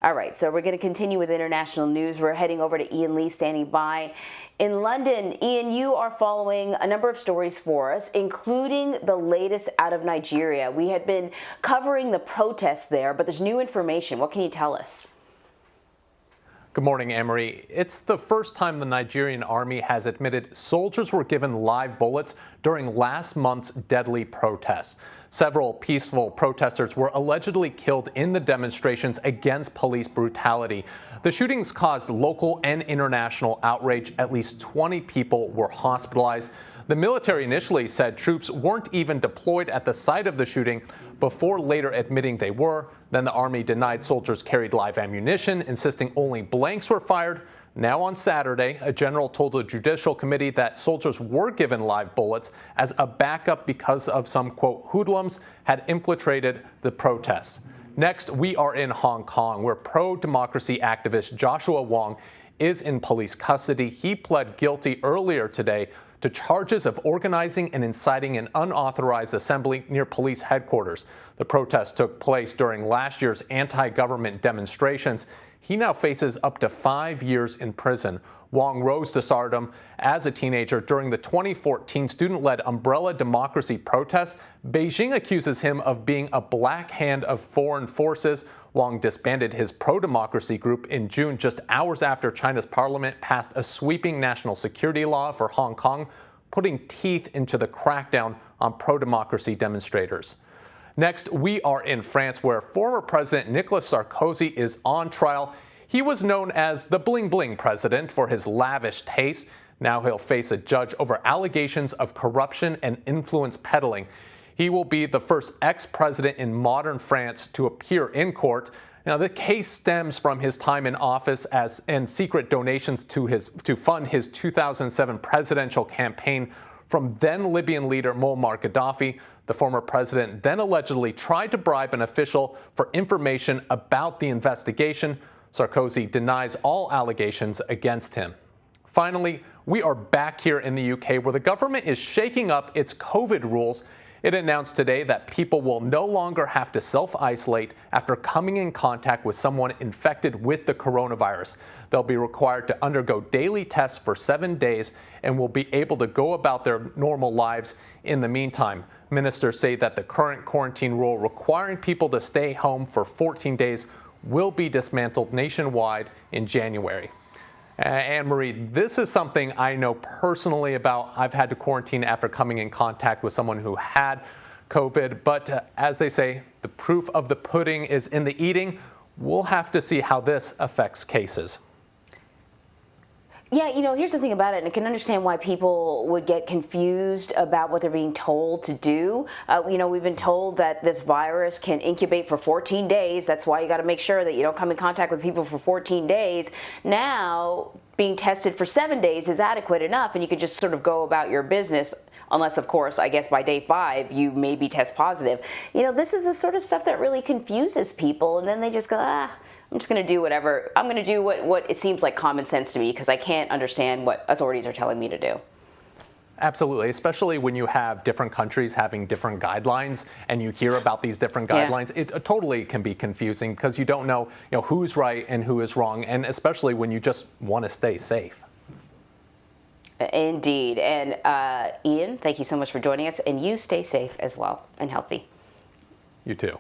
All right, so we're going to continue with international news. We're heading over to Ian Lee standing by in London. Ian, you are following a number of stories for us, including the latest out of Nigeria. We had been covering the protests there, but there's new information. What can you tell us? Good morning, Anne-Marie. It's the first time the Nigerian Army has admitted soldiers were given live bullets during last month's deadly protests. Several peaceful protesters were allegedly killed in the demonstrations against police brutality. The shootings caused local and international outrage. At least 20 people were hospitalized. The military initially said troops weren't even deployed at the site of the shooting before later admitting they were. Then the Army denied soldiers carried live ammunition, insisting only blanks were fired. Now on Saturday, a general told the Judicial Committee that soldiers were given live bullets as a backup because of some, quote, hoodlums had infiltrated the protests. Next, we are in Hong Kong, where pro-democracy activist Joshua Wong is in police custody. He pled guilty earlier today to charges of organizing and inciting an unauthorized assembly near police headquarters. The protest took place during last year's anti-government demonstrations. He now faces up to 5 years in prison. Wong rose to stardom as a teenager during the 2014 student-led Umbrella Democracy protests. Beijing accuses him of being a black hand of foreign forces. Wong disbanded his pro-democracy group in June, just hours after China's parliament passed a sweeping national security law for Hong Kong, putting teeth into the crackdown on pro-democracy demonstrators. Next, we are in France, where former President Nicolas Sarkozy is on trial. He was known as the bling-bling president for his lavish taste. Now he'll face a judge over allegations of corruption and influence peddling. He will be the first ex-president in modern France to appear in court. Now, the case stems from his time in office and secret donations to fund his 2007 presidential campaign from then Libyan leader Muammar Gaddafi. The former president then allegedly tried to bribe an official for information about the investigation. Sarkozy denies all allegations against him. Finally, we are back here in the UK, where the government is shaking up its COVID rules. It announced today that people will no longer have to self-isolate after coming in contact with someone infected with the coronavirus. They'll be required to undergo daily tests for 7 days and will be able to go about their normal lives in the meantime. Ministers say that the current quarantine rule requiring people to stay home for 14 days will be dismantled nationwide in January. Anne-Marie, this is something I know personally about. I've had to quarantine after coming in contact with someone who had COVID. But as they say, the proof of the pudding is in the eating. We'll have to see how this affects cases. Yeah, here's the thing about it, and I can understand why people would get confused about what they're being told to do. We've been told that this virus can incubate for 14 days. That's why you got to make sure that you don't come in contact with people for 14 days. Now, being tested for 7 days is adequate enough, and you can just sort of go about your business. Unless, of course, I guess by day 5, you maybe test positive. This is the sort of stuff that really confuses people, and then they just go, I'm just going to do whatever. I'm going to do what it seems like common sense to me, because I can't understand what authorities are telling me to do. Absolutely, especially when you have different countries having different guidelines and you hear about these different guidelines. Yeah. It totally can be confusing because you don't know, who's right and who is wrong, and especially when you just want to stay safe. Indeed. And Ian, thank you so much for joining us, and you stay safe as well and healthy. You too.